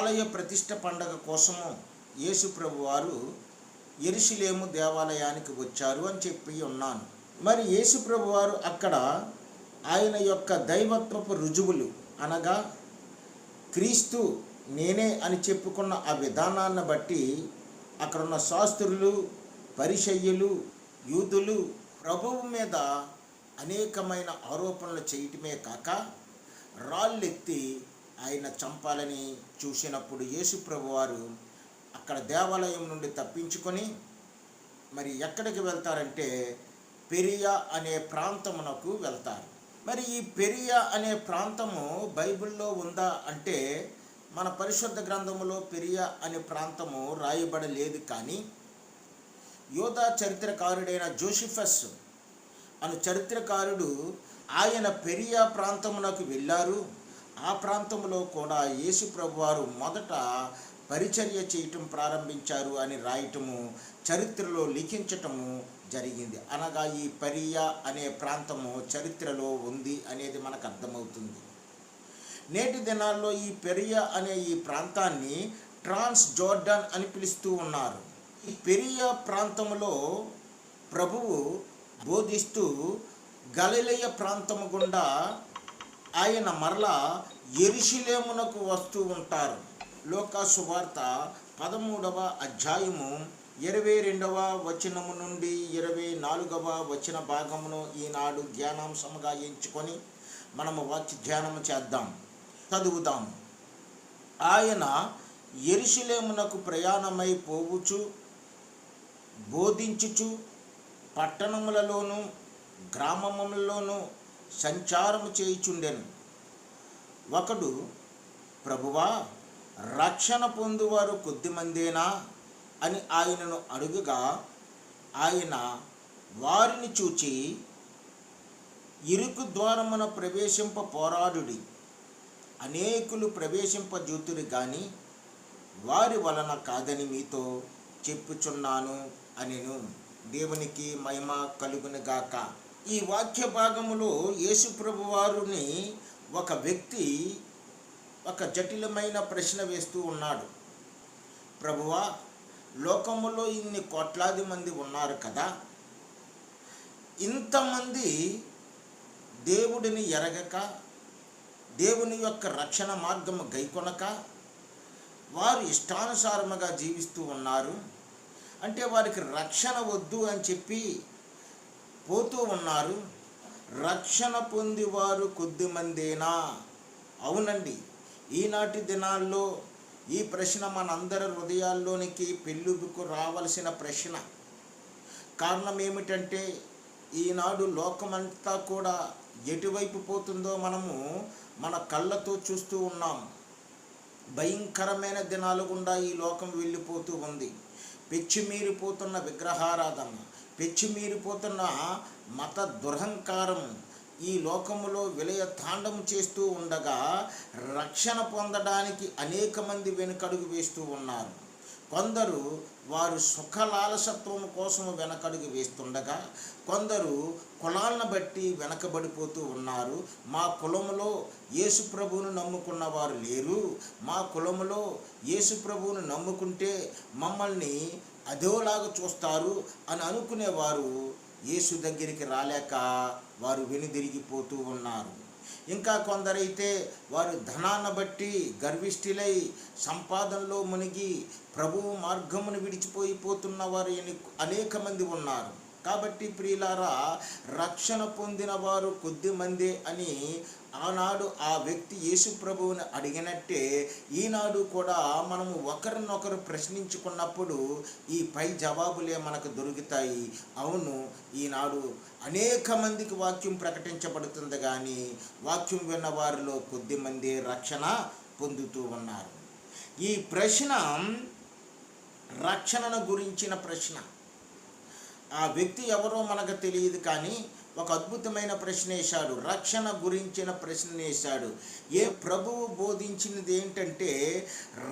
ఆలయ ప్రతిష్ఠ పండగ కోసము యేసు ప్రభు వారు యెరూషలేము దేవాలయానికి వచ్చారు అని చెప్పి ఉన్నాను. మరి యేసు ప్రభు వారు అక్కడ ఆయన యొక్క దైవత్వపు రుజువులు అనగా క్రీస్తు నేనే అని చెప్పుకున్న ఆ విధానాన్ని బట్టి అక్కడున్న శాస్త్రులు, పరిసయ్యులు, యూదులు ప్రభువు మీద అనేకమైన ఆరోపణలు చేయటమే కాక రాళ్ళెత్తి ఆయన చంపాలని చూసినప్పుడు యేసు ప్రభు వారు అక్కడ దేవాలయం నుండి తప్పించుకొని మరి ఎక్కడికి వెళ్తారంటే పెరియా అనే ప్రాంతమునకు వెళ్తారు. మరి ఈ పెరియా అనే ప్రాంతము బైబిల్లో ఉందా అంటే మన పరిశుద్ధ గ్రంథములో పెరియా అనే ప్రాంతము రాయబడలేదు. కానీ యోధా చరిత్రకారుడైన జోసిఫస్ అను చరిత్రకారుడు ఆయన పెరియా ప్రాంతమునకు వెళ్ళారు. ఆ ప్రాంతంలో కూడా యేసు ప్రభువారు మొదట పరిచర్య చేయటం ప్రారంభించారు అని రాయటము, చరిత్రలో లిఖించటము జరిగింది. అనగా ఈ పెరియా అనే ప్రాంతము చరిత్రలో ఉంది అనేది మనకు అర్థమవుతుంది. నేటి దినాల్లో ఈ పెరియా అనే ఈ ప్రాంతాన్ని ట్రాన్స్ జోర్డాన్ అని పిలుస్తూ ఉన్నారు. ఈ పెరియా ప్రాంతంలో ప్రభువు బోధిస్తూ గలిలయ ప్రాంతము గుండా ఆయన మరలా యెరూషలేమునకు వస్తూ ఉంటారు. లూకా సువార్త 13వ అధ్యాయము 22వ వచనము నుండి 24వ వచన భాగమును ఈనాడు ధ్యానాంశముగా ఎంచుకొని మనము వాక్య ధ్యానము చేద్దాం, చదువుదాం. ఆయన యెరూషలేమునకు ప్రయాణమై పోవుచు బోధించుచు పట్టణములలోను గ్రామములలోను సంచారము చేయుచుండెను. ఒకడు, ప్రభువా, రక్షణ పొందువారు కొద్దిమందేనా అని ఆయనను అడుగగా, ఆయన వారిని చూచి, ఇరుకు ద్వారమున ప్రవేశింప పోరాడుడి, అనేకులు ప్రవేశింపజూతురు గాని వారి వలన కాదని మీతో చెప్పుచున్నాను అనెను. దేవునికి మహిమ కలుగునుగాక. ఈ వాక్య భాగములో యేసు ప్రభు వారిని ఒక వ్యక్తి ఒక జటిలమైన ప్రశ్న వేస్తూ ఉన్నాడు. ప్రభువా, లోకములో ఇన్ని కోట్లాది మంది ఉన్నారు కదా, ఇంతమంది దేవుడిని ఎరగక, దేవుని యొక్క రక్షణ మార్గము గైకొనక వారు ఇష్టానుసారముగా జీవిస్తూ ఉన్నారు. అంటే వారికి రక్షణ వద్దు అని చెప్పి పోతూ ఉన్నారు. రక్షణ పొందివారు కొద్దిమందేనా? అవునండి, ఈనాటి దినాల్లో ఈ ప్రశ్న మనందరి హృదయాల్లోనికి పెళ్ళుబుకు రావలసిన ప్రశ్న. కారణం ఏమిటంటే ఈనాడు లోకమంతా కూడా ఎటువైపు పోతుందో మనము మన కళ్ళతో చూస్తూ ఉన్నాం. భయంకరమైన దినాలు గుండా ఈ లోకం వెళ్ళిపోతూ ఉంది. పెచ్చిమీరిపోతున్న విగ్రహారాధన, పెచ్చిమీరిపోతున్న మత దురహంకారం ఈ లోకములో విలయ తాండవం చేస్తూ ఉండగా రక్షణ పొందడానికి అనేక మంది వెనుకడుగు వేస్తూ ఉన్నారు. కొందరు వారు సుఖలాలసత్వం కోసం వెనకడుగు వేస్తుండగా, కొందరు కులాలను బట్టి వెనకబడిపోతూ ఉన్నారు. మా కులములో యేసు ప్రభువును నమ్ముకున్న వారు లేరు, మా కులములో యేసు ప్రభువును నమ్ముకుంటే మమ్మల్ని అదోలాగా చూస్తారు అని అనుకునేవారు యేసు దగ్గరికి రాలేక వారు వెనుదిరిగిపోతూ ఉన్నారు. ఇంకా కొందరైతే వారు ధనాన్ని బట్టి గర్విష్ఠులై సంపాదనలో మునిగి ప్రభువు మార్గమును విడిచిపోయిపోతున్న వారు అనేక మంది ఉన్నారు. కాబట్టి ప్రియులారా, రక్షణ పొందిన వారు కొద్దిమందే అని ఆనాడు ఆ వ్యక్తి యేసు ప్రభువుని అడిగినట్టే ఈనాడు కూడా మనము ఒకరినొకరు ప్రశ్నించుకున్నప్పుడు ఈ పై జవాబులే మనకు దొరుకుతాయి. అవును, ఈనాడు అనేక మందికి వాక్యం ప్రకటించబడుతుంది, కానీ వాక్యం విన్న వారిలో కొద్దిమంది రక్షణ పొందుతూ ఉన్నారు. ఈ ప్రశ్న రక్షణను గురించిన ప్రశ్న. ఆ వ్యక్తి ఎవరో మనకు తెలియదు, కానీ ఒక అద్భుతమైన ప్రశ్న వేశాడు, రక్షణ గురించిన ప్రశ్న వేశాడు. ఏ ప్రభువు బోధించినది ఏంటంటే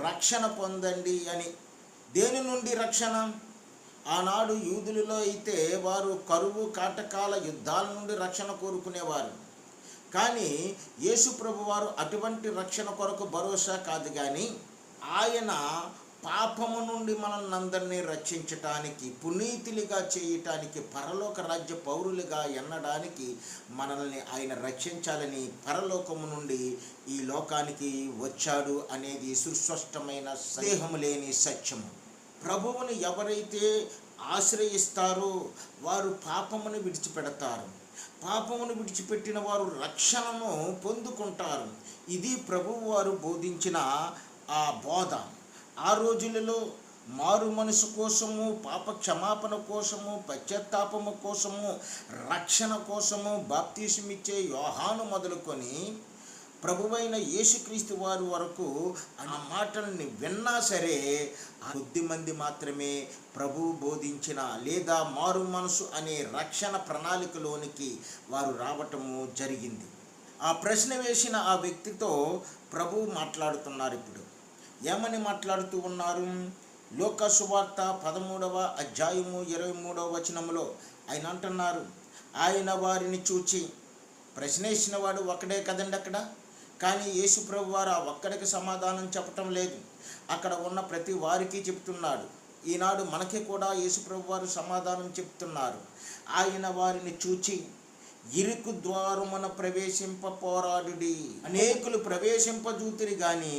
రక్షణ పొందండి అని. దేని నుండి రక్షణ? ఆనాడు యూదులలో అయితే వారు కరువు కాటకాల యుద్ధాల నుండి రక్షణ కోరుకునేవారు. కానీ యేసు ప్రభు వారు అటువంటి రక్షణ కొరకు భరోసా కాదు, కానీ ఆయన పాపము నుండి మనల్ని అందరినీ రక్షించటానికి, పునీతులుగా చేయటానికి, పరలోక రాజ్య పౌరులుగా ఎన్నడానికి మనల్ని ఆయన రక్షించాలని పరలోకము నుండి ఈ లోకానికి వచ్చాడు అనేది సుస్పష్టమైన సందేహము లేని సత్యము. ప్రభువును ఎవరైతే ఆశ్రయిస్తారో వారు పాపమును విడిచిపెడతారు. పాపమును విడిచిపెట్టిన వారు రక్షణను పొందుకుంటారు. ఇది ప్రభువు వారు బోధించిన ఆ బోధ. ఆ రోజులలో మారు మనసు కోసము, పాప క్షమాపణ కోసము, పశ్చాత్తాపము కోసము, రక్షణ కోసము బాప్తీసమిచ్చే యోహాను మొదలుకొని ప్రభువైన యేసుక్రీస్తు వారి వరకు ఆ మాటల్ని విన్నా సరే కొద్దిమంది మాత్రమే ప్రభువు బోధించిన లేదా మారు మనసు అనే రక్షణ ప్రణాళికలోనికి వారు రావటము జరిగింది. ఆ ప్రశ్న వేసిన ఆ వ్యక్తితో ప్రభువు మాట్లాడుతున్నారు. ఇప్పుడు ఏమని మాట్లాడుతూ ఉన్నారు? లూకా సువార్త 13వ అధ్యాయము 23వ వచనములో ఆయన అంటున్నారు, ఆయన వారిని చూచి, ప్రశ్న వేసిన వాడు ఒక్కడే కదండి అక్కడ, కానీ యేసు ప్రభు వారు ఆ ఒక్కడికి సమాధానం చెప్పటం లేదు, అక్కడ ఉన్న ప్రతి వారికి చెప్తున్నాడు. ఈనాడు మనకి కూడా యేసు ప్రభు వారు సమాధానం చెప్తున్నారు. ఆయన వారిని చూచి, ఇరుకు ద్వారమున ప్రవేశింప పోరాడుడి. అనేకులు ప్రవేశింపజూతిరి గాని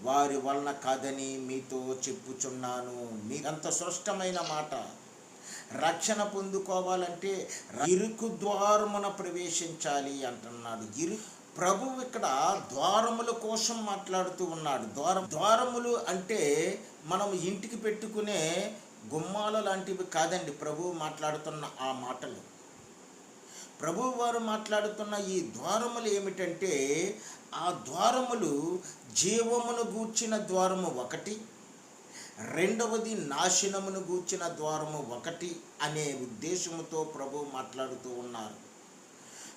వారి వలన కాదని మీతో చెప్పుచున్నాను. మీరంత స్పష్టమైన మాట. రక్షణ పొందుకోవాలంటే ఇరుకు ద్వారమున ప్రవేశించాలి అంటున్నాడు. ప్రభువు ఇక్కడ ద్వారముల కోసం మాట్లాడుతూ ఉన్నాడు. ద్వారములు అంటే మనం ఇంటికి పెట్టుకునే గుమ్మాల లాంటివి కాదండి ప్రభువు మాట్లాడుతున్న ఆ మాటలు. ప్రభువు వారు మాట్లాడుతున్న ఈ ద్వారములు ఏమిటంటే, ఆ ద్వారములు జీవమును గూర్చిన ద్వారము ఒకటి, రెండవది నాశనమును గూర్చిన ద్వారము ఒకటి అనే ఉద్దేశముతో ప్రభువు మాట్లాడుతూ ఉన్నారు.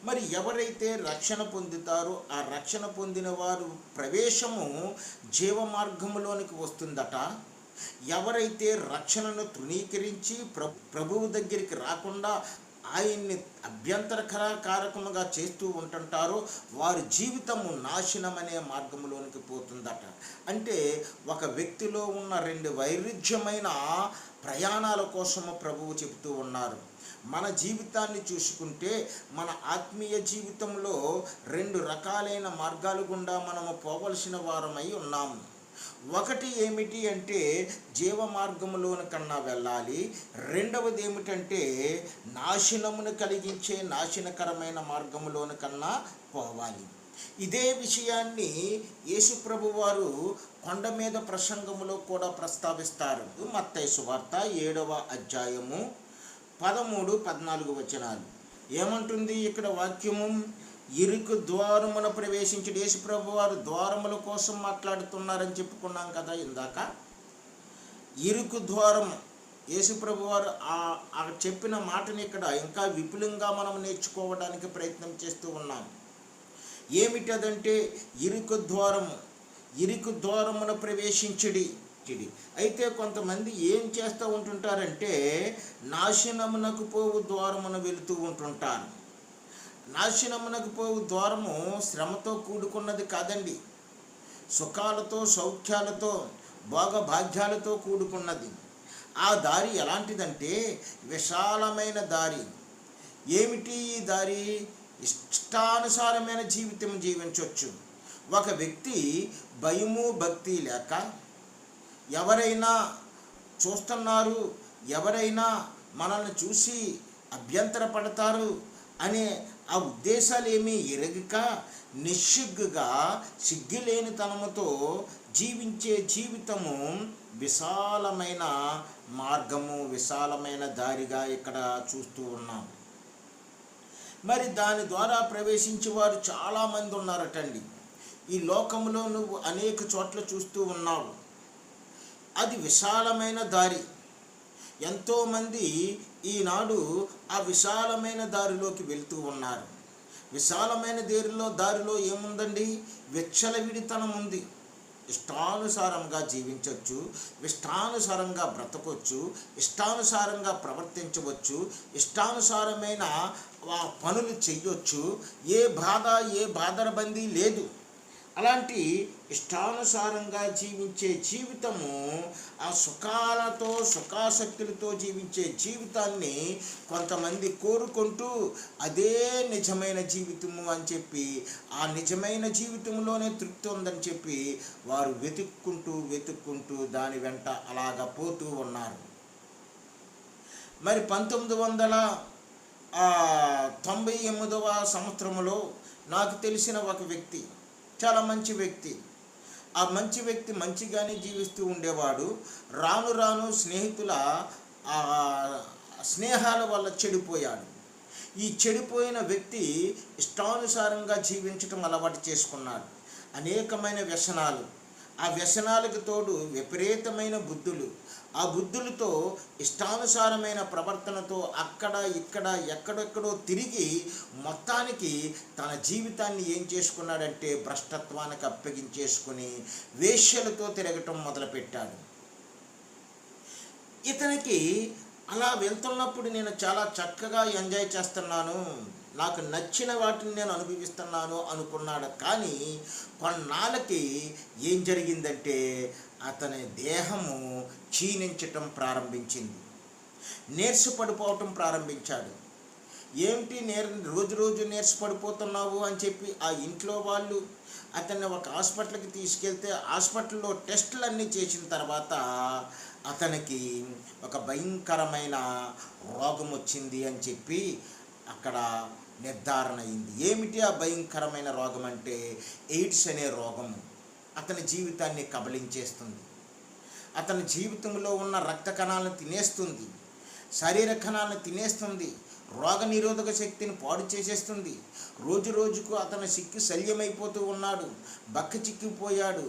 మరి ఎవరైతే రక్షణ పొందుతారో ఆ రక్షణ పొందిన వారు ప్రవేశము జీవ మార్గములోనికి వస్తుందట. ఎవరైతే రక్షణను తృణీకరించి ప్రభువు దగ్గరికి రాకుండా ఆయన్ని అభ్యంతరకారకముగా చేస్తూ ఉంటుంటారో వారి జీవితము నాశనం అనే మార్గంలోనికి పోతుందట. అంటే ఒక వ్యక్తిలో ఉన్న రెండు వైరుధ్యమైన ప్రయాణాల కోసము ప్రభువు చెబుతూ ఉన్నారు. మన జీవితాన్ని చూసుకుంటే మన ఆత్మీయ జీవితంలో రెండు రకాలైన మార్గాలు గుండా మనము పోవలసిన వారమై ఉన్నాము. ఒకటి ఏమిటి అంటే జీవ మార్గములోని కన్నా వెళ్ళాలి. రెండవది ఏమిటంటే నాశనమును కలిగించే నాశనకరమైన మార్గములోని కన్నా పోవాలి. ఇదే విషయాన్ని యేసుప్రభు వారు కొండ మీద ప్రసంగములో కూడా ప్రస్తావిస్తారు. మత్తయి సువార్త 7వ అధ్యాయము 13-14 వచనాలు ఏమంటుంది ఇక్కడ వాక్యము? ఇరుకు ద్వారమున ప్రవేశించి, యేసుప్రభు వారు ద్వారముల కోసం మాట్లాడుతున్నారని చెప్పుకున్నాం కదా ఇందాక. ఇరుకు ద్వారము యేసుప్రభు వారు ఆ చెప్పిన మాటని ఇక్కడ ఇంకా విపులంగా మనం నేర్చుకోవడానికి ప్రయత్నం చేస్తూ ఉన్నాం. ఏమిటదంటే ఇరుకు ద్వారము, ఇరుకు ద్వారమున ప్రవేశించుడి. అయితే కొంతమంది ఏం చేస్తూ ఉంటుంటారంటే నాశనమునకు పోవు ద్వారమున వెళుతూ ఉంటుంటారు. నాశనమునకు పోవు ద్వారము శ్రమతో కూడుకున్నది కాదండి, సుఖాలతో సౌఖ్యాలతో భోగభాగ్యాలతో కూడుకున్నది. ఆ దారి ఎలాంటిదంటే విశాలమైన దారి. ఏమిటి ఈ దారి? ఇష్టానుసారమైన జీవితం జీవించవచ్చు. ఒక వ్యక్తి భయము భక్తి లేక ఎవరైనా చూస్తున్నారు, ఎవరైనా మనల్ని చూసి అభ్యంతరపడతారు అనే ఆ ఉద్దేశాలు ఏమీ ఎరగక నిస్సిగ్గుగా సిగ్గులేనితనముతో జీవించే జీవితము విశాలమైన మార్గము, విశాలమైన దారిగా ఇక్కడ చూస్తూ ఉన్నాం. మరి దాని ద్వారా ప్రవేశించే వారు చాలామంది ఉన్నారటండి. ఈ లోకంలో నువ్వు అనేక చోట్ల చూస్తూ ఉన్నావు. అది విశాలమైన దారి. ఎంతోమంది ఈనాడు ఆ విశాలమైన దారిలోకి వెళ్తూ ఉన్నారు. విశాలమైన దారిలో ఏముందండి? విచ్చలవిడితనం ఉంది. ఇష్టానుసారంగా జీవించవచ్చు, ఇష్టానుసారంగా బ్రతకొచ్చు, ఇష్టానుసారంగా ప్రవర్తించవచ్చు, ఇష్టానుసారమైన పనులు చెయ్యొచ్చు. ఏ బాధరబందీ లేదు. అలాంటి ఇష్టానుసారంగా జీవించే జీవితము, ఆ సుఖాలతో సుఖాసక్తులతో జీవించే జీవితాన్ని కొంతమంది కోరుకుంటూ అదే నిజమైన జీవితము అని చెప్పి, ఆ నిజమైన జీవితంలోనే తృప్తి ఉందని చెప్పి వారు వెతుక్కుంటూ దాని వెంట అలాగ పోతూ ఉన్నారు. మరి 1998వ సంవత్సరంలో నాకు తెలిసిన ఒక వ్యక్తి, చాలా మంచి వ్యక్తి, ఆ మంచి వ్యక్తి మంచిగానే జీవిస్తూ ఉండేవాడు. రాను రాను స్నేహితుల స్నేహాల వల్ల చెడిపోయాడు. ఈ చెడిపోయిన వ్యక్తి ఇష్టానుసారంగా జీవించటం అలవాటు చేసుకున్నాడు. అనేకమైన వ్యసనాలు, ఆ వ్యసనాలకు తోడు విపరీతమైన బుద్ధులు, ఆ బుద్ధులతో ఇష్టానుసారమైన ప్రవర్తనతో అక్కడ ఇక్కడ ఎక్కడెక్కడో తిరిగి మొత్తానికి తన జీవితాన్ని ఏం చేసుకున్నాడంటే భ్రష్టత్వానికి అప్పగించేసుకుని వేశ్యలతో తిరగటం మొదలుపెట్టాడు. ఇతనికి అలా వెళ్తున్నప్పుడు నేను చాలా చక్కగా ఎంజాయ్ చేస్తున్నాను, నాకు నచ్చిన వాటిని నేను అనుభవిస్తున్నాను అనుకున్నాడు. కానీ కొన్నాళ్ళకి ఏం జరిగిందంటే అతని దేహము క్షీణించటం ప్రారంభించింది, నీరసపడిపోవటం ప్రారంభించాడు. ఏమిటి రోజు నీరసపడిపోతున్నావు అని చెప్పి ఆ ఇంట్లో వాళ్ళు అతన్ని ఒక హాస్పిటల్కి తీసుకెళ్తే హాస్పిటల్లో టెస్టులన్నీ చేసిన తర్వాత అతనికి ఒక భయంకరమైన రోగం వచ్చింది అని చెప్పి అక్కడ నిర్ధారణ అయింది. ఏమిటి ఆ భయంకరమైన రోగం అంటే ఎయిడ్స్ అనే రోగం అతని జీవితాన్ని కబళించేస్తుంది. అతని జీవితంలో ఉన్న రక్త కణాలను తినేస్తుంది, శరీర కణాలను తినేస్తుంది, రోగ నిరోధక శక్తిని పాడు చేసేస్తుంది. రోజు రోజుకు అతను శల్యమైపోతూ ఉన్నాడు, బక్క చిక్కిపోయాడు,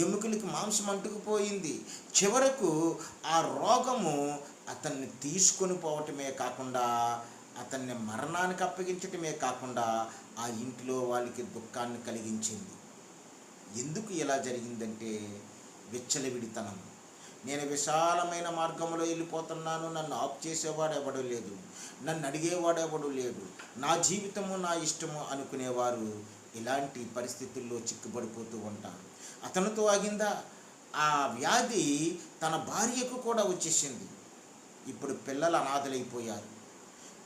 ఎముకలకి మాంసం అంటుకుపోయింది. చివరకు ఆ రోగము అతన్ని తీసుకొని పోవటమే కాకుండా అతన్ని మరణానికి అప్పగించటమే కాకుండా ఆ ఇంట్లో వాళ్ళకి దుఃఖాన్ని కలిగించింది. ఎందుకు ఇలా జరిగిందంటే విచ్చలవిడితనం. నేను విశాలమైన మార్గంలో వెళ్ళిపోతున్నాను, నన్ను ఆఫ్ చేసేవాడు ఎవడూ లేదు, నన్ను అడిగేవాడు ఎవడూ లేడు, నా జీవితము నా ఇష్టము అనుకునేవారు ఇలాంటి పరిస్థితుల్లో చిక్కుబడిపోతూ ఉంటారు. అతనితో ఆగిందా? ఆ వ్యాధి తన భార్యకు కూడా వచ్చేసింది. ఇప్పుడు పిల్లలు అనాథలైపోయారు,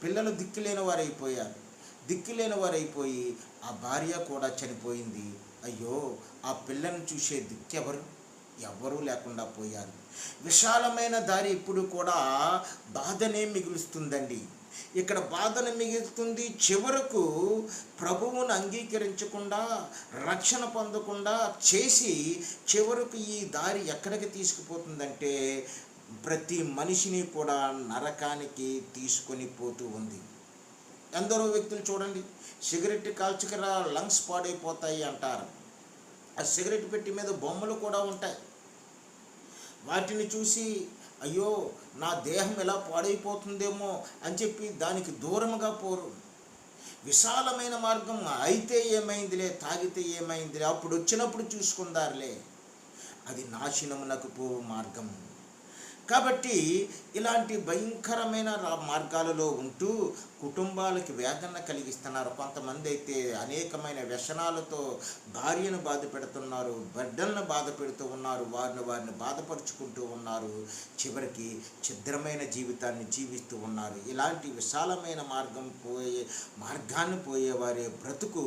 పిల్లలు దిక్కులేని వారైపోయి ఆ భార్య కూడా చనిపోయింది. అయ్యో, ఆ పిల్లను చూసే ఎవ్వరూ లేకుండా పోయారు. విశాలమైన దారి ఇప్పుడు కూడా బాధనే మిగులుస్తుందండి. ఇక్కడ బాధను మిగులుతుంది. చివరకు ప్రభువును అంగీకరించకుండా రక్షణ పొందకుండా చేసి చివరకు ఈ దారి ఎక్కడికి తీసుకుపోతుందంటే ప్రతి మనిషిని కూడా నరకానికి తీసుకొని పోతూ ఉంది. ఎందరో వ్యక్తులు చూడండి, సిగరెట్ కాల్చుకరా లంగ్స్ పాడైపోతాయి అంటారు. ఆ సిగరెట్ పెట్టి మీద బొమ్మలు కూడా ఉంటాయి. వాటిని చూసి అయ్యో నా దేహం ఎలా పాడైపోతుందేమో అని చెప్పి దానికి దూరంగా పోరు. విశాలమైన మార్గం అయితే ఏమైందిలే, తాగితే ఏమైందిలే, అప్పుడు వచ్చినప్పుడు చూసుకుందారులే, అది నాశనమునకు పోవు మార్గం. కాబట్టి ఇలాంటి భయంకరమైన మార్గాలలో ఉంటూ కుటుంబాలకి వేదన కలిగిస్తున్నారు. కొంతమంది అయితే అనేకమైన వ్యసనాలతో భార్యను బాధ పెడుతున్నారు, బిడ్డలను బాధ పెడుతూ ఉన్నారు, వారిని బాధపరుచుకుంటూ ఉన్నారు, చివరికి ఛిద్రమైన జీవితాన్ని జీవిస్తూ ఉన్నారు. ఇలాంటి విశాలమైన మార్గాన్ని పోయేవారి బ్రతుకు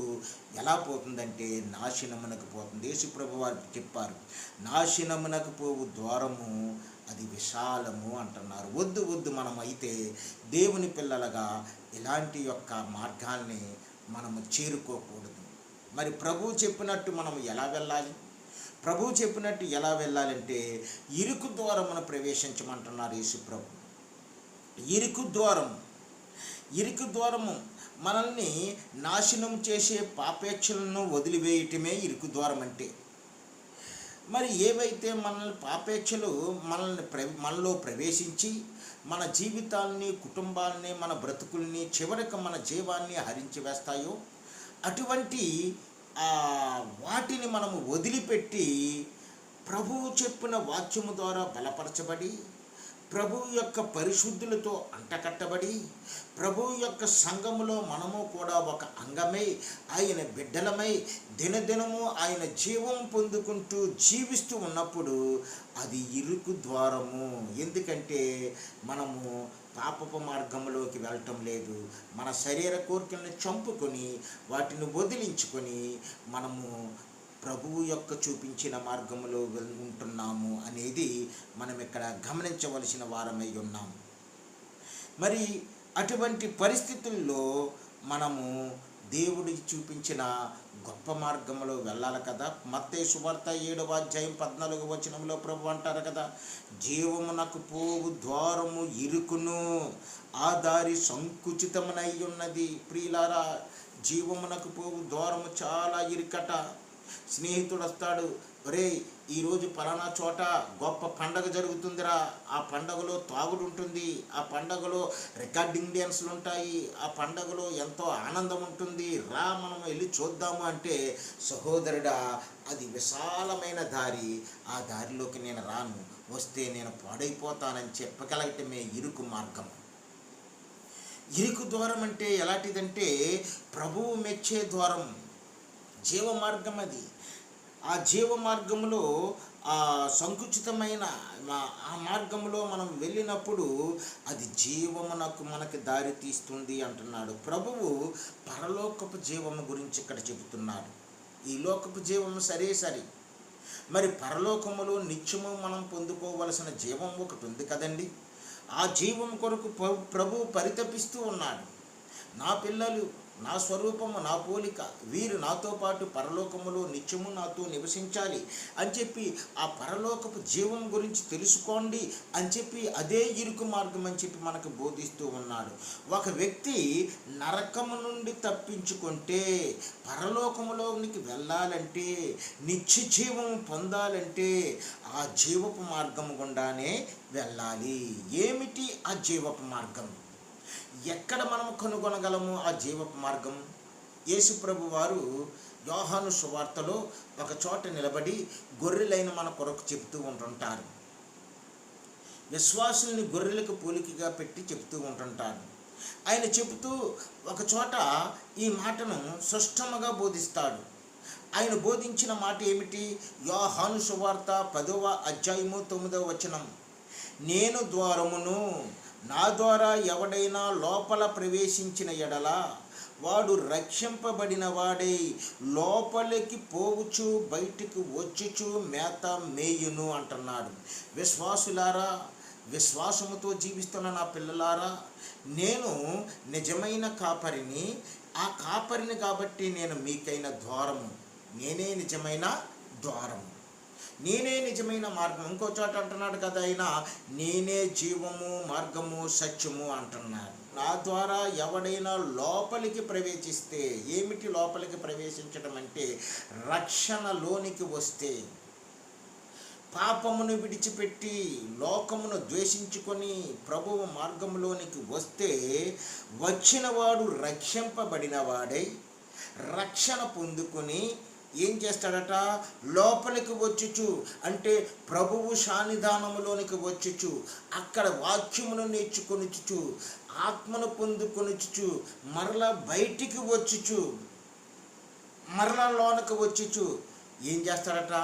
ఎలా పోతుందంటే నాశనమునకు పోతుంది. యేసుప్రభు వారు చెప్పారు, నాశనమునకు పోవు ద్వారము అది విశాలము అంటున్నారు. వద్దు మనం అయితే దేవుని పిల్లలుగా ఇలాంటి యొక్క మార్గాన్ని మనము చేరుకోకూడదు. మరి ప్రభువు చెప్పినట్టు మనం ఎలా వెళ్ళాలి? ప్రభువు చెప్పినట్టు ఎలా వెళ్ళాలంటే ఇరుకు ద్వారమున ప్రవేశించమంటున్నారు యేసుప్రభు. ఇరుకు ద్వారము మనల్ని నాశనం చేసే పాపేక్షలను వదిలివేయటమే ఇరుకు ద్వారం అంటే. మరి ఏవైతే పాపేక్షలు మనలో ప్రవేశించి మన జీవితాల్ని, కుటుంబాల్ని, మన బ్రతుకుల్ని, చివరికి మన జీవాన్ని హరించి వేస్తాయో అటువంటి వాటిని మనము వదిలిపెట్టి ప్రభువు చెప్పిన వాక్యము ద్వారా బలపరచబడి ప్రభువు యొక్క పరిశుద్ధులతో అంటకట్టబడి ప్రభువు యొక్క సంఘములో మనము కూడా ఒక అంగమై ఆయన బిడ్డలమై దినదినము ఆయన జీవం పొందుకుంటూ జీవిస్తూ ఉన్నప్పుడు అది ఇరుకు ద్వారము. ఎందుకంటే మనము పాపపు మార్గంలోకి వెళ్ళటం లేదు. మన శరీర కోరికలను చంపుకొని వాటిని వదిలించుకొని మనము ప్రభువు యొక్క చూపించిన మార్గంలో ఉంటున్నాము అనేది మనం ఇక్కడ గమనించవలసిన వారమై ఉన్నాం. మరి అటువంటి పరిస్థితుల్లో మనము దేవుడి చూపించిన గొప్ప మార్గంలో వెళ్ళాలి కదా. మత్తయి సువార్త 7వ అధ్యాయం 14వ వచనంలో ప్రభు అంటారు కదా, జీవమునకు పోవు ద్వారము ఇరుకును, ఆ దారి సంకుచితమునై ఉన్నది. ప్రియులారా, జీవమునకు పోవు ద్వారము చాలా ఇరుకట. స్నేహితుడు వస్తాడు, ఒరే ఈరోజు పలానా చోట గొప్ప పండగ జరుగుతుందిరా, ఆ పండగలో తాగుడు ఉంటుంది, ఆ పండగలో రికార్డింగ్ డ్యాన్సులు ఉంటాయి, ఆ పండగలో ఎంతో ఆనందం ఉంటుంది, రా మనం వెళ్ళి చూద్దాము అంటే, సహోదరుడా అది విశాలమైన దారి, ఆ దారిలోకి నేను రాను, వస్తే నేను పాడైపోతానని చెప్పగలగటమే ఇరుకు మార్గం. ఇరుకు ద్వారం అంటే ఎలాంటిదంటే ప్రభువు మెచ్చే ద్వారం, జీవ మార్గం. అది ఆ జీవ మార్గంలో ఆ సంకుచితమైన ఆ మార్గంలో మనం వెళ్ళినప్పుడు అది జీవమునకు మనకి దారి తీస్తుంది అంటున్నాడు ప్రభువు. పరలోకపు జీవము గురించి ఇక్కడ చెబుతున్నాడు. ఈ లోకపు జీవము సరే, మరి పరలోకములో నిత్యము మనం పొందుకోవలసిన జీవం ఒకటి ఉంది కదండి. ఆ జీవం కొరకు ప్రభువు పరితపిస్తూ ఉన్నాడు. నా పిల్లలు నా స్వరూపము, నా పోలిక, వీరు నాతో పాటు పరలోకములో నిత్యము నాతో నివసించాలి అని చెప్పి ఆ పరలోకపు జీవం గురించి తెలుసుకోండి అని చెప్పి అదే ఇరుకు మార్గం అని చెప్పి మనకు బోధిస్తూ ఉన్నాడు. ఒక వ్యక్తి నరకము నుండి తప్పించుకుంటే, పరలోకములోనికి వెళ్ళాలంటే, నిత్య జీవం పొందాలంటే ఆ జీవపు మార్గం గుండానే వెళ్ళాలి. ఏమిటి ఆ జీవపు మార్గం? ఎక్కడ మనం కనుగొనగలము ఆ జీవపు మార్గం? యేసుప్రభు వారు యోహాను సువార్తలో ఒక చోట నిలబడి గొర్రెలైన మన కొరకు చెప్తూ ఉంటుంటారు. విశ్వాసుల్ని గొర్రెలకు పోలికగా పెట్టి చెప్తూ ఉంటుంటారు. ఆయన చెబుతూ ఒక చోట ఈ మాటను స్పష్టంగా బోధిస్తాడు. ఆయన బోధించిన మాట ఏమిటి? యోహాను సువార్త 10వ అధ్యాయము 9వ వచనం, నేను ద్వారమును, నా ద్వారా ఎవడైనా లోపల ప్రవేశించిన ఎడల వాడు రక్షింపబడిన వాడై లోపలికి పోవచ్చు, బయటికి వచ్చుచు మేత మేయును అంటున్నాడు. విశ్వాసులారా, విశ్వాసముతో జీవిస్తున్న నా పిల్లలారా, నేను నిజమైన కాపరిని. ఆ కాపరిని కాబట్టి నేను మీకైన ద్వారము. నేనే నిజమైన ద్వారము, నేనే నిజమైన మార్గం. ఇంకో చోట అంటున్నాడు కదా ఆయన, నేనే జీవము, మార్గము, సత్యము అంటున్నాడు. నా ద్వారా ఎవడైనా లోపలికి ప్రవేశిస్తే, ఏమిటి లోపలికి ప్రవేశించడం అంటే రక్షణలోనికి వస్తే, పాపమును విడిచిపెట్టి లోకమును ద్వేషించుకొని ప్రభువు మార్గంలోనికి వస్తే, వచ్చినవాడు రక్షింపబడిన వాడై రక్షణ పొందుకొని ఏం చేస్తాడట? లోపలికి వచ్చుచు, అంటే ప్రభువు సాన్నిధానములోనికి వచ్చుచు, అక్కడ వాక్యమును నేర్చుకొనిచు, ఆత్మను పొందుకొనిచు, మరలా బయటికి వచ్చుచు, మరలా లోనకు వచ్చుచు ఏం చేస్తాడట?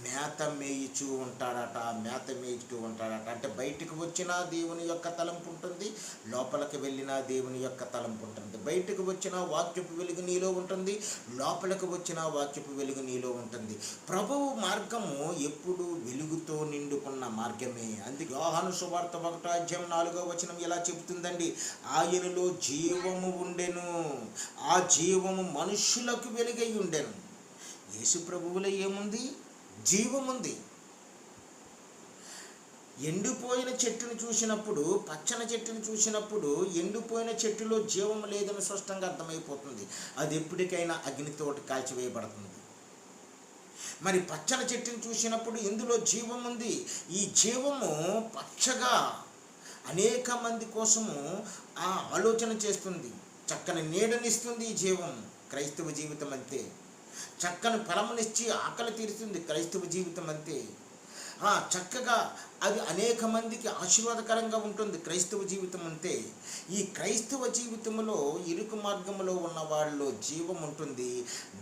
మేత మేయిచూ ఉంటాడట, మేత మేయిస్తూ ఉంటాడట. అంటే బయటికి వచ్చినా దేవుని యొక్క తలంపు ఉంటుంది, లోపలికి వెళ్ళినా దేవుని యొక్క తలంపు ఉంటుంది. బయటకు వచ్చిన వాక్యపు వెలుగు నీలో ఉంటుంది, లోపలికి వచ్చిన వాక్యపు వెలుగు నీలో ఉంటుంది. ప్రభువు మార్గము ఎప్పుడు వెలుగుతో నిండుకున్న మార్గమే. అందుకే యోహాను సువార్త 1వ అధ్యాయం 4వ వచనం ఇలా చెబుతుందండి, ఆయనలో జీవము ఉండెను, ఆ జీవము మనుష్యులకు వెలుగై ఉండెను. యేసు ప్రభువులో ఏముంది? జీవముంది. ఎండిపోయిన చెట్టును చూసినప్పుడు, పచ్చని చెట్టును చూసినప్పుడు ఎండిపోయిన చెట్టులో జీవం లేదని స్పష్టంగా అర్థమైపోతుంది. అది ఎప్పటికైనా అగ్నితోటి కాల్చివేయబడుతుంది. మరి పచ్చని చెట్టును చూసినప్పుడు ఇందులో జీవం ఉంది. ఈ జీవము పచ్చగా అనేక మంది కోసము ఆ ఆలోచన చేస్తుంది, చక్కని నీడనిస్తుంది. ఈ జీవం క్రైస్తవ జీవితం అంతే. చక్కని ఫలమునిచ్చి ఆకలి తీరుస్తుంది క్రైస్తవ జీవితం అంతే. చక్కగా అది అనేక మందికి ఆశీర్వాదకరంగా ఉంటుంది. క్రైస్తవ జీవితం అంటే ఈ క్రైస్తవ జీవితంలో ఇరుకు మార్గంలో ఉన్న వాళ్ళలో జీవం ఉంటుంది.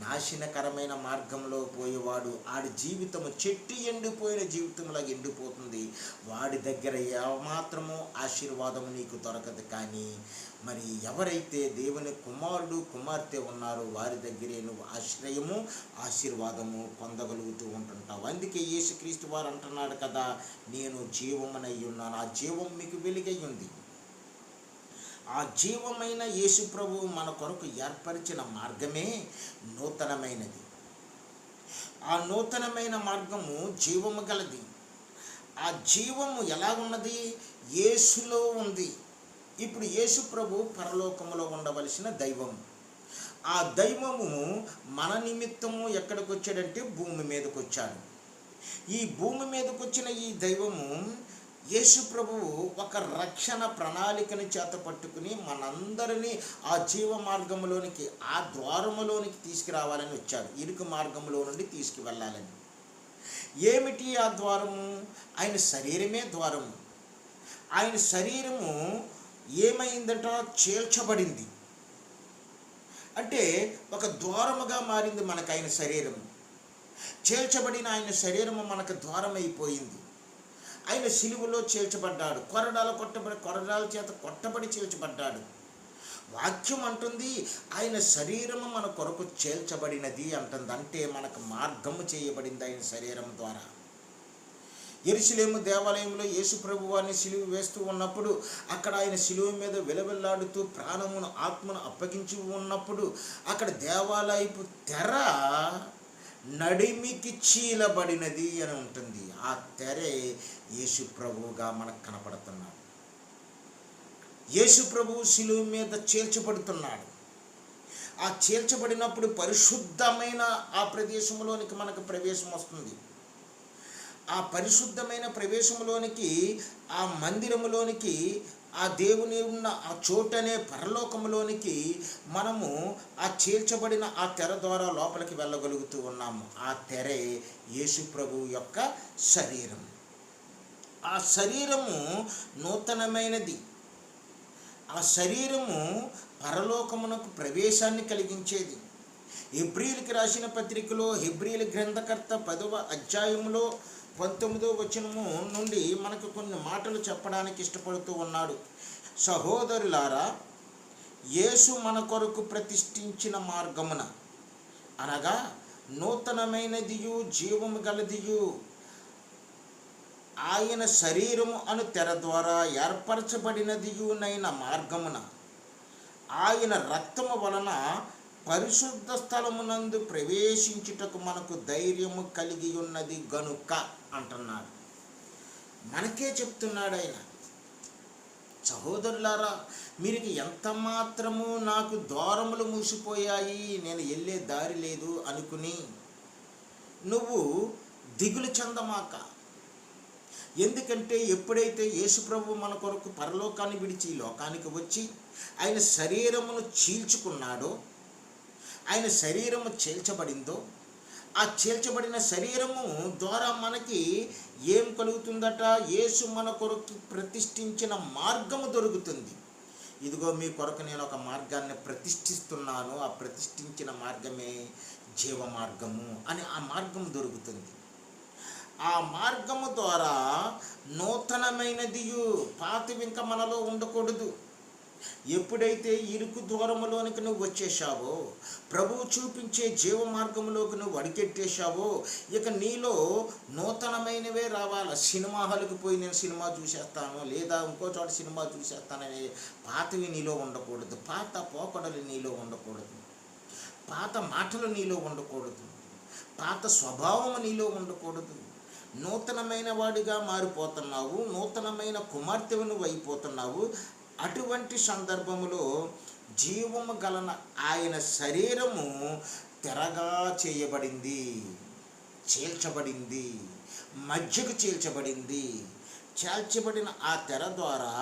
నాశనకరమైన మార్గంలో పోయేవాడు ఆడి జీవితము చెట్టు ఎండిపోయిన జీవితంలో ఎండిపోతుంది. వాడి దగ్గర ఏమాత్రమో ఆశీర్వాదము నీకు దొరకదు. కానీ మరి ఎవరైతే దేవుని కుమారుడు కుమార్తె ఉన్నారో వారి దగ్గరే నువ్వు ఆశ్రయము ఆశీర్వాదము పొందగలుగుతూ ఉంటుంటావు. అందుకే యేసుక్రీస్తు వారు అంటున్నాడు కదా, నేను జీవమునై ఉన్నాను, ఆ జీవం మీకు వెలుగై ఉంది. ఆ జీవమైన యేసు ప్రభువు మన కొరకు ఏర్పరిచిన మార్గమే నూతనమైనది. ఆ నూతనమైన మార్గము జీవము గలది. ఆ జీవము ఎలా ఉన్నది? యేసులో ఉంది. ఇప్పుడు యేసు ప్రభు పరలోకములో ఉండవలసిన దైవము. ఆ దైవము మన నిమిత్తము ఎక్కడికి వచ్చాడంటే భూమి మీదకి వచ్చాడు. ఈ భూమి మీదకి వచ్చిన ఈ దైవము యేసు ప్రభువు ఒక రక్షణ ప్రణాళికను చేత పట్టుకుని మనందరినీ ఆ జీవ మార్గంలోనికి, ఆ ద్వారములోనికి తీసుకురావాలని వచ్చాడు. ఇరుకు మార్గంలో నుండి తీసుకువెళ్ళాలని. ఏమిటి ఆ ద్వారము? ఆయన శరీరమే ద్వారము. ఆయన శరీరము ఏమైందట? చేల్చబడింది. అంటే ఒక ద్వారముగా మారింది మనకు ఆయన శరీరము. చేల్చబడిన ఆయన శరీరము మనకు ద్వారమైపోయింది. ఆయన సిలువలో చేల్చబడ్డాడు. కొరడాల చేత కొట్టబడి చేల్చబడ్డాడు. వాక్యం అంటుంది ఆయన శరీరము మన కొరకు చేల్చబడినది అంటుంది. అంటే మనకు మార్గము చేయబడింది ఆయన శరీరం ద్వారా. యెరూషలేము దేవాలయంలో యేసు ప్రభు వారిని సిలువ వేస్తూ ఉన్నప్పుడు, అక్కడ ఆయన సిలువ మీద విలవిల్లాడుతూ ప్రాణమును ఆత్మను అప్పగించి ఉన్నప్పుడు, అక్కడ దేవాలయపు తెర నడిమికి చీలబడినది అని ఉంటుంది. ఆ తెరే యేసు ప్రభువుగా మనకు కనపడుతున్నాడు. యేసు ప్రభువు సిలువ మీద చేల్చబడుతున్నాడు. ఆ చేల్చబడినప్పుడు పరిశుద్ధమైన ఆ ప్రదేశంలోనికి మనకు ప్రవేశం వస్తుంది. ఆ పరిశుద్ధమైన ప్రవేశంలోనికి, ఆ మందిరములోనికి, ఆ దేవుని ఉన్న ఆ చోటనే పరలోకములోనికి మనము ఆ చేల్చబడిన ఆ తెర ద్వారా లోపలికి వెళ్ళగలుగుతూ ఉన్నాము. ఆ తెరే యేసు ప్రభువు యొక్క శరీరం. ఆ శరీరము నూతనమైనది. ఆ శరీరము పరలోకమునకు ప్రవేశాన్ని కలిగించేది. హెబ్రీయులకు రాసిన పత్రికలో హెబ్రీయుల గ్రంథకర్త 10వ అధ్యాయంలో 19వ వచనము నుండి మనకు కొన్ని మాటలు చెప్పడానికి ఇష్టపడుతూ ఉన్నాడు. సహోదరులారా, యేసు మన కొరకు ప్రతిష్ఠించిన మార్గమున, అనగా నూతనమైనదియు జీవము గలదియు ఆయన శరీరము అను తెర ద్వారా ఏర్పరచబడినదియునైన మార్గమున, ఆయన రక్తము వలన పరిశుద్ధ స్థలమునందు ప్రవేశించుటకు మనకు ధైర్యము కలిగి ఉన్నది గనుక అంటున్నాడు. మనకే చెప్తున్నాడు ఆయన. సహోదరులారా, మీరు ఎంత మాత్రము నాకు ద్వారములు మూసిపోయాయి, నేను వెళ్ళే దారి లేదు అనుకుని నువ్వు దిగులు చెందమాక. ఎందుకంటే ఎప్పుడైతే యేసుప్రభు మన కొరకు పరలోకాన్ని విడిచి లోకానికి వచ్చి ఆయన శరీరమును చీల్చుకున్నాడో, ఆయన శరీరము చేల్చబడిందో, ఆ చేల్చబడిన శరీరము ద్వారా మనకి ఏం కలుగుతుందట? యేసు మన కొరకు ప్రతిష్ఠించిన మార్గము దొరుకుతుంది. ఇదిగో మీ కొరకు నేను ఒక మార్గాన్ని ప్రతిష్ఠిస్తున్నాను, ఆ ప్రతిష్ఠించిన మార్గమే జీవ మార్గము అని ఆ మార్గం దొరుకుతుంది. ఆ మార్గము ద్వారా నూతనమైనదియు, పాతవి ఇంకా మనలో ఉండకూడదు. ఎప్పుడైతే ఇరుకు దూరములోనికి నువ్వు వచ్చేసావో, ప్రభువు చూపించే జీవ మార్గంలోకి నువ్వు అడిగెట్టేశావో, ఇక నీలో నూతనమైనవే రావాలి. సినిమా హాల్కి పోయి నేను సినిమా చూసేస్తాను, లేదా ఇంకో చోట సినిమా చూసేస్తాననే పాతవి నీలో ఉండకూడదు. పాత పోకడలు నీలో ఉండకూడదు. పాత మాటలు నీలో ఉండకూడదు. పాత స్వభావం నీలో ఉండకూడదు. నూతనమైన వాడిగా మారిపోతున్నావు, నూతనమైన కుమార్తెవు నువ్వు అయిపోతున్నావు. అటువంటి సందర్భములో జీవము గలన ఆయన శరీరము తెరగా చేయబడింది, చేల్చబడింది, మధ్యకు చేల్చబడింది. చేల్చబడిన ఆ తెర ద్వారా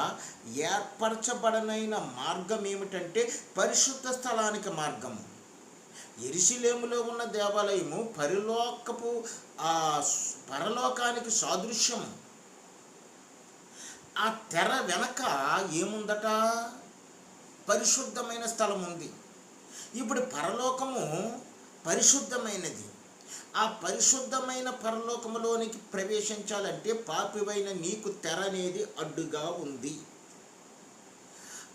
ఏర్పరచబడనైన మార్గం ఏమిటంటే పరిశుద్ధ స్థలానికి మార్గము. యెరూషలేములో ఉన్న దేవాలయము పరలోకానికి సాదృశ్యం. ఆ తెర వెనక ఏముందట? పరిశుద్ధమైన స్థలం ఉంది. ఇప్పుడు పరలోకము పరిశుద్ధమైనది. ఆ పరిశుద్ధమైన పరలోకములోనికి ప్రవేశించాలంటే పాపివైన నీకు తెర అనేది అడ్డుగా ఉంది.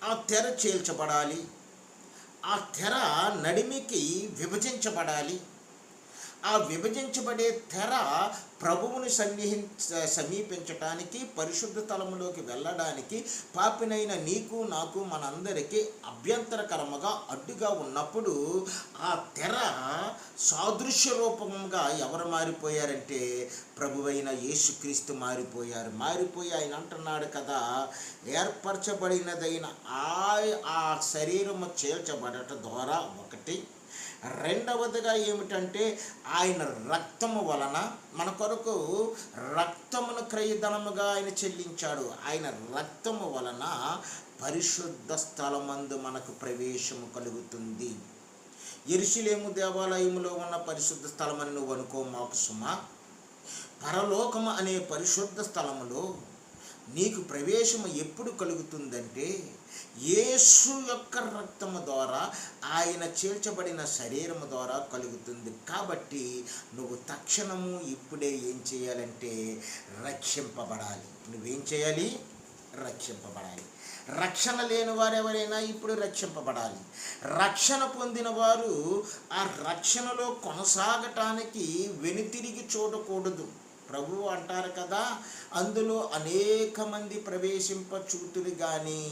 ఆ తెర చీల్చబడాలి. ఆ తెర నడిమికి విభజించబడాలి. ఆ విభజించబడే తెర ప్రభువుని సమీపించటానికి, పరిశుద్ధ స్థలములోకి వెళ్ళడానికి పాపినైన నీకు నాకు మనందరికీ అభ్యంతరకరముగా అడ్డుగా ఉన్నప్పుడు ఆ తెర సాదృశ్య రూపంగా ఎవరు మారిపోయారంటే ప్రభువైన యేసుక్రీస్తు మారిపోయి ఆయన అంటున్నాడు కదా, ఏర్పరచబడినదైన ఆ శరీరము చేల్చబడట ద్వారా ఒకటి, రెండవదిగా ఏమిటంటే ఆయన రక్తము వలన మన కొరకు రక్తమును క్రయధనముగా ఆయన చెల్లించాడు. ఆయన రక్తము వలన పరిశుద్ధ స్థలమందు మనకు ప్రవేశము కలుగుతుంది. యెరూషలేము దేవాలయములో ఉన్న పరిశుద్ధ స్థలమని నువ్వు అనుకో మాకు సుమా. పరలోకము అనే పరిశుద్ధ స్థలములో నీకు ప్రవేశము ఎప్పుడు కలుగుతుందంటే యేసు యొక్క రక్తము ద్వారా, ఆయన చేర్చబడిన శరీరము ద్వారా కలుగుతుంది. కాబట్టి నువ్వు తక్షణము ఇప్పుడే ఏం చేయాలంటే రక్షింపబడాలి. నువ్వేం చేయాలి? రక్షింపబడాలి. రక్షణ లేని వారు ఎవరైనా ఇప్పుడు రక్షింపబడాలి. రక్షణ పొందిన వారు ఆ రక్షణలో కొనసాగటానికి వెనుతిరిగి చూడకూడదు. ప్రభువు అంటారు కదా, అందులో అనేక మంది ప్రవేశింపచూతురు కానీ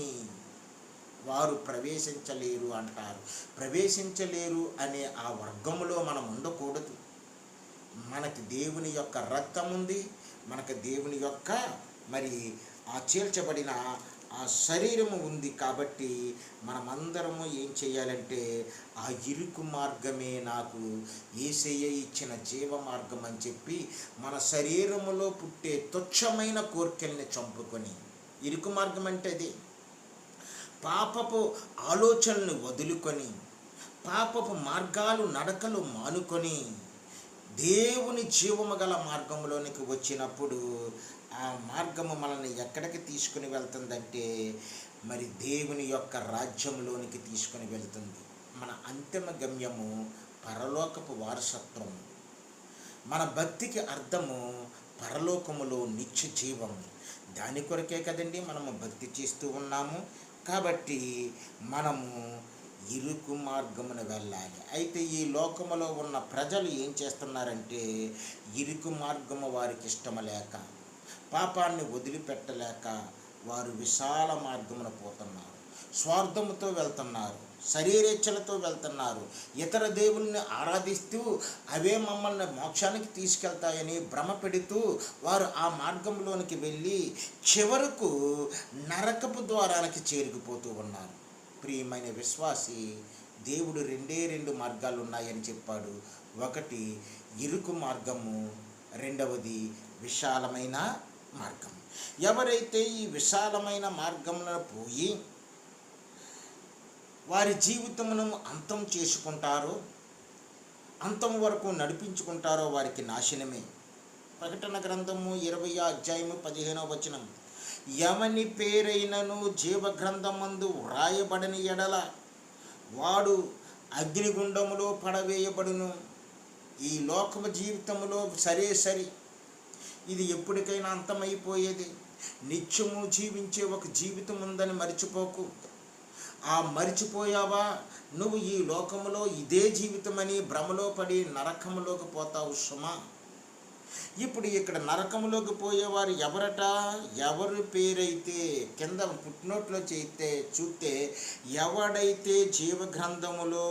వారు ప్రవేశించలేరు అంటారు. ప్రవేశించలేరు అనే ఆ వర్గములో మనం ఉండకూడదు. మనకి దేవుని యొక్క రక్తం ఉంది, మనకు దేవుని యొక్క మరి ఆ చీల్చబడిన ఆ శరీరము ఉంది. కాబట్టి మనమందరము ఏం చేయాలంటే ఆ ఇరుకు మార్గమే నాకు యేసయ్య ఇచ్చిన జీవ మార్గం అని చెప్పి మన శరీరములో పుట్టే తుచ్చమైన కోర్కెల్ని చంపుకొని, ఇరుకు మార్గం అంటే అది పాపపు ఆలోచనలు వదులుకొని, పాపపు మార్గాలు నడకలు మానుకొని దేవుని జీవము గల మార్గంలోనికి వచ్చినప్పుడు ఆ మార్గము మనల్ని ఎక్కడికి తీసుకుని వెళ్తుందంటే మరి దేవుని యొక్క రాజ్యంలోనికి తీసుకుని వెళ్తుంది. మన అంతిమ గమ్యము పరలోకపు వారసత్వము. మన భక్తికి అర్థము పరలోకములో నిత్య జీవము. దాని కొరకే కదండి మనము భక్తి చేస్తూ ఉన్నాము. కాబట్టి మనము ఇరుకు మార్గమున వెళ్ళాలి. అయితే ఈ లోకములో ఉన్న ప్రజలు ఏం చేస్తున్నారంటే ఇరుకు మార్గము వారికి ఇష్టము లేక, పాపాన్ని వదిలిపెట్టలేక వారు విశాల మార్గమున పోతున్నారు. స్వార్థముతో వెళ్తున్నారు, శరీరేచ్ఛలతో వెళ్తున్నారు. ఇతర దేవుల్ని ఆరాధిస్తూ అవే మమ్మల్ని మోక్షానికి తీసుకెళ్తాయని భ్రమ పెడుతూ వారు ఆ మార్గంలోనికి వెళ్ళి చివరకు నరకపు ద్వారానికి చేరుకుపోతూ ఉన్నారు. ప్రియమైన విశ్వాసి, దేవుడు రెండు మార్గాలు ఉన్నాయని చెప్పాడు. ఒకటి ఇరుకు మార్గము, రెండవది విశాలమైన మార్గం. ఎవరైతే ఈ విశాలమైన మార్గంలో పోయి వారి జీవితమును అంతం చేసుకుంటారో, అంతం వరకు నడిపించుకుంటారో వారికి నాశనమే. ప్రకటన గ్రంథము 20వ అధ్యాయము 15వ వచనం, ఎవని పేరైనను జీవగ్రంథమందు వ్రాయబడని ఎడల వాడు అగ్నిగుండములో పడవేయబడును. ఈ లోకము జీవితములో సరి ఇది ఎప్పటికైనా అంతమైపోయేది. నిత్యము జీవించే ఒక జీవితం ఉందని మర్చిపోకు. ఆ మరిచిపోయావా నువ్వు ఈ లోకములో ఇదే జీవితమని భ్రమలో పడి నరకములోకి పోతావు సుమా. ఇప్పుడు ఇక్కడ నరకములోకి పోయేవారు ఎవరట? ఎవరి పేరైతే కింద పుట్టినోట్లో చూస్తే ఎవడైతే జీవగ్రంథములో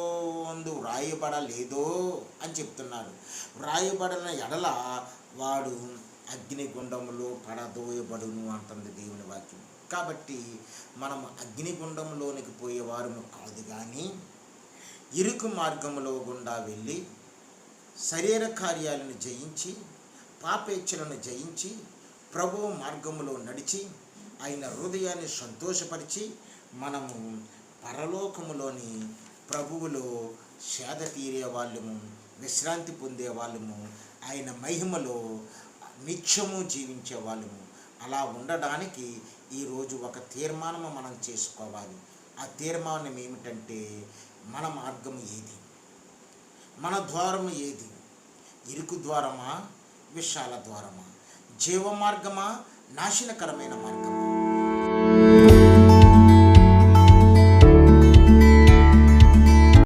వ్రాయబడలేదో అని చెప్తున్నాడు. వ్రాయబడిన ఎడల వాడు అగ్నిగుండములో పడదోయబడును అంటుంది దేవుని వాక్యం. కాబట్టి మనము అగ్నిగుండంలోనికి పోయేవారు కాదు, కానీ ఇరుకు మార్గములో గుండా వెళ్ళి శరీర కార్యాలను జయించి, పాపేచ్ఛలను జయించి, ప్రభువు మార్గములో నడిచి ఆయన హృదయాన్ని సంతోషపరిచి మనము పరలోకములోని ప్రభువులో సేద తీరే వాళ్ళము, విశ్రాంతి పొందే వాళ్ళము, ఆయన మహిమలో నిత్యము జీవించే వాళ్ళము. అలా ఉండడానికి ఈరోజు ఒక తీర్మానం మనం చేసుకోవాలి. ఆ తీర్మానం ఏమిటంటే, మన మార్గం ఏది, మన ద్వారం ఏది, ఇరుకు ద్వారమా, విశాల ద్వారమా, జీవ మార్గమా, నాశనకరమైన మార్గమా?